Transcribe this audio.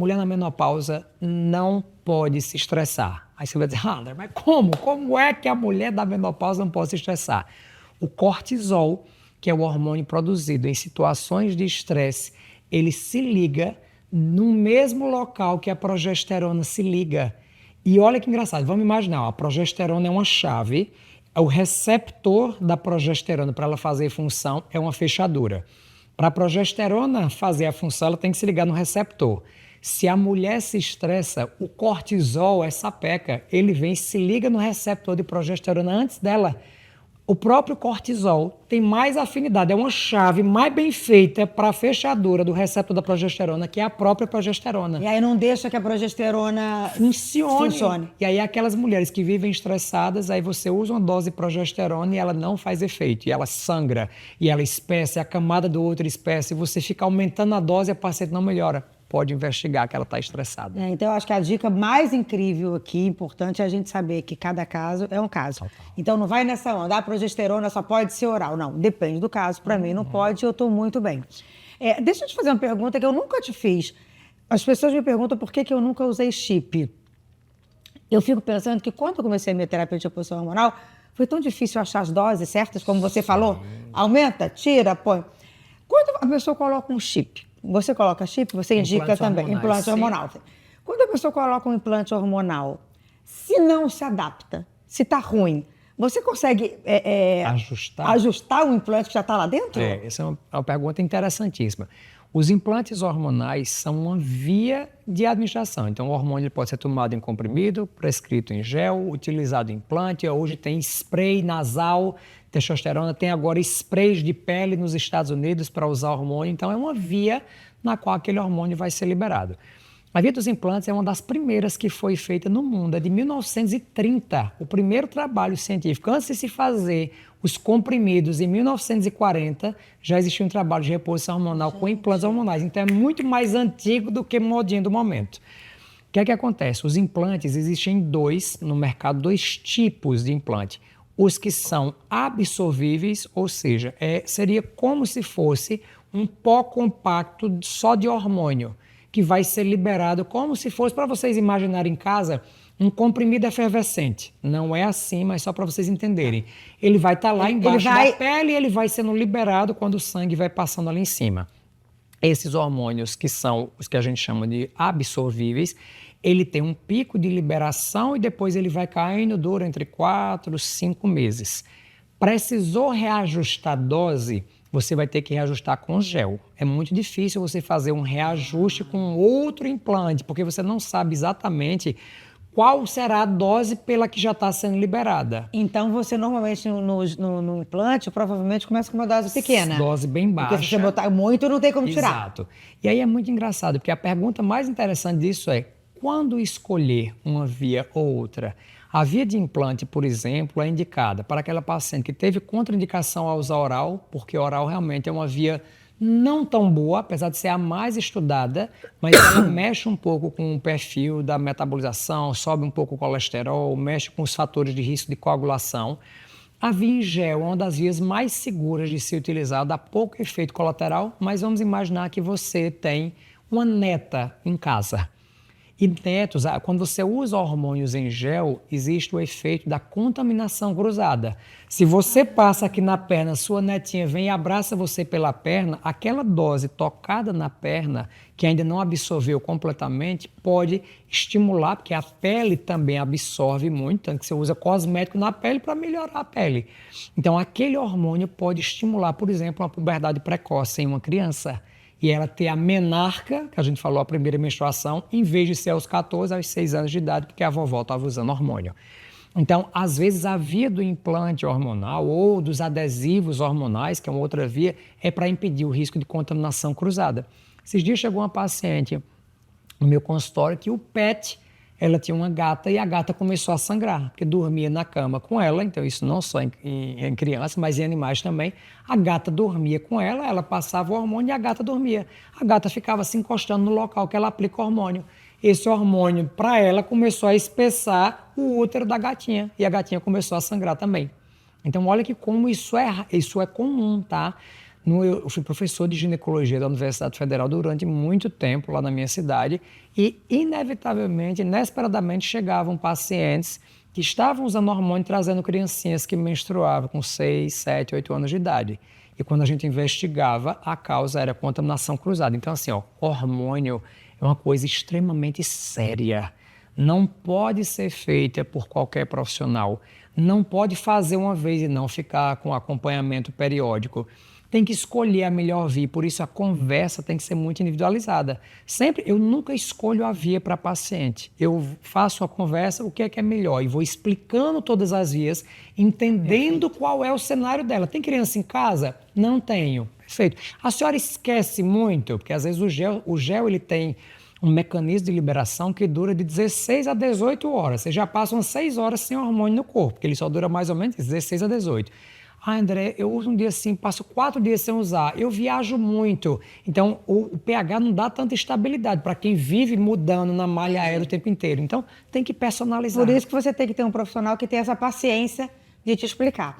Mulher na menopausa não pode se estressar. Aí você vai dizer, André, mas como? Como é que a mulher da menopausa não pode se estressar? O cortisol, que é o hormônio produzido em situações de estresse, ele se liga no mesmo local que a progesterona se liga. E olha que engraçado, vamos imaginar, a progesterona é uma chave, o receptor da progesterona para ela fazer função é uma fechadura. Para a progesterona fazer a função, ela tem que se ligar no receptor. Se a mulher se estressa, o cortisol, essa peca, ele vem e se liga no receptor de progesterona antes dela. O próprio cortisol tem mais afinidade, é uma chave mais bem feita para a fechadura do receptor da progesterona, que é a própria progesterona. E aí não deixa que a progesterona funcione. E aí aquelas mulheres que vivem estressadas, aí você usa uma dose de progesterona e ela não faz efeito, e ela sangra, e ela espessa, é a camada do outro espessa, e você fica aumentando a dose e a paciente não melhora. Pode investigar que ela está estressada. Então, eu acho que a dica mais incrível aqui, importante, é a gente saber que cada caso é um caso. Total. Então, não vai nessa onda, a progesterona só pode ser oral. Não, depende do caso. Para mim, não pode, eu estou muito bem. Deixa eu te fazer uma pergunta que eu nunca te fiz. As pessoas me perguntam por que eu nunca usei chip. Eu fico pensando que quando eu comecei a minha terapia de reposição hormonal, foi tão difícil achar as doses certas, como você falou. Aumenta, tira, põe. Quando a pessoa coloca um chip, você coloca chip, você indica também, implante hormonal. Quando a pessoa coloca um implante hormonal, se não se adapta, se está ruim, você consegue ajustar o implante que já está lá dentro? Essa é uma pergunta interessantíssima. Os implantes hormonais são uma via de administração. Então, o hormônio pode ser tomado em comprimido, prescrito em gel, utilizado em implante. Hoje tem spray nasal, testosterona, tem agora sprays de pele nos Estados Unidos para usar hormônio. Então, é uma via na qual aquele hormônio vai ser liberado. A via dos implantes é uma das primeiras que foi feita no mundo, é de 1930, o primeiro trabalho científico. Antes de se fazer os comprimidos, em 1940, já existia um trabalho de reposição hormonal com implantes hormonais. Então, é muito mais antigo do que modinha do momento. O que é que acontece? Os implantes, existem no mercado, dois tipos de implante. Os que são absorvíveis, ou seja, seria como se fosse um pó compacto só de hormônio, que vai ser liberado como se fosse, para vocês imaginarem em casa, um comprimido efervescente. Não é assim, mas só para vocês entenderem. Ele vai estar lá embaixo da pele e ele vai sendo liberado quando o sangue vai passando ali em cima. Esses hormônios, que são os que a gente chama de absorvíveis, ele tem um pico de liberação e depois ele vai caindo, dura entre 4 e 5 meses. Precisou reajustar a dose, você vai ter que reajustar com gel. É muito difícil você fazer um reajuste com outro implante, porque você não sabe exatamente qual será a dose pela que já está sendo liberada. Então, você normalmente no implante, provavelmente começa com uma dose pequena. Dose bem baixa. Porque se você botar muito, não tem como tirar. Exato. E aí é muito engraçado, porque a pergunta mais interessante disso é, quando escolher uma via ou outra? A via de implante, por exemplo, é indicada para aquela paciente que teve contraindicação a usar oral, porque oral realmente é uma via não tão boa, apesar de ser a mais estudada, mas ela mexe um pouco com o perfil da metabolização, sobe um pouco o colesterol, mexe com os fatores de risco de coagulação. A via em gel é uma das vias mais seguras de ser utilizada, dá pouco efeito colateral, mas vamos imaginar que você tem uma neta em casa. E netos, quando você usa hormônios em gel, existe o efeito da contaminação cruzada. Se você passa aqui na perna, sua netinha vem e abraça você pela perna, aquela dose tocada na perna, que ainda não absorveu completamente, pode estimular, porque a pele também absorve muito, tanto que você usa cosmético na pele para melhorar a pele. Então, aquele hormônio pode estimular, por exemplo, uma puberdade precoce em uma criança. E ela ter a menarca, que a gente falou, a primeira menstruação, em vez de ser aos 14, aos 6 anos de idade, porque a vovó estava usando hormônio. Então, às vezes, a via do implante hormonal ou dos adesivos hormonais, que é uma outra via, é para impedir o risco de contaminação cruzada. Esses dias chegou uma paciente no meu consultório que o PET, ela tinha uma gata e a gata começou a sangrar, porque dormia na cama com ela, então isso não só em crianças, mas em animais também. A gata dormia com ela, ela passava o hormônio e a gata dormia. A gata ficava se encostando no local que ela aplica o hormônio. Esse hormônio, para ela, começou a espessar o útero da gatinha e a gatinha começou a sangrar também. Então, olha que como isso é comum, tá? Eu fui professor de ginecologia da Universidade Federal durante muito tempo lá na minha cidade e, inevitavelmente, inesperadamente, chegavam pacientes que estavam usando hormônio trazendo criancinhas que menstruavam com 6, 7, 8 anos de idade. E quando a gente investigava, a causa era contaminação cruzada. Então, assim, ó, hormônio é uma coisa extremamente séria. Não pode ser feita por qualquer profissional. Não pode fazer uma vez e não ficar com acompanhamento periódico. Tem que escolher a melhor via, por isso a conversa tem que ser muito individualizada. Eu nunca escolho a via para paciente. Eu faço a conversa, o que é melhor, e vou explicando todas as vias, entendendo qual é o cenário dela. Tem criança em casa? Não tenho. Perfeito. A senhora esquece muito, porque às vezes o gel ele tem um mecanismo de liberação que dura de 16 a 18 horas. Você já passa umas 6 horas sem hormônio no corpo, porque ele só dura mais ou menos 16 a 18. Ah, André, eu uso um dia assim, passo 4 dias sem usar, eu viajo muito. Então, o pH não dá tanta estabilidade para quem vive mudando na malha aérea o tempo inteiro. Então, tem que personalizar. Por isso que você tem que ter um profissional que tenha essa paciência de te explicar.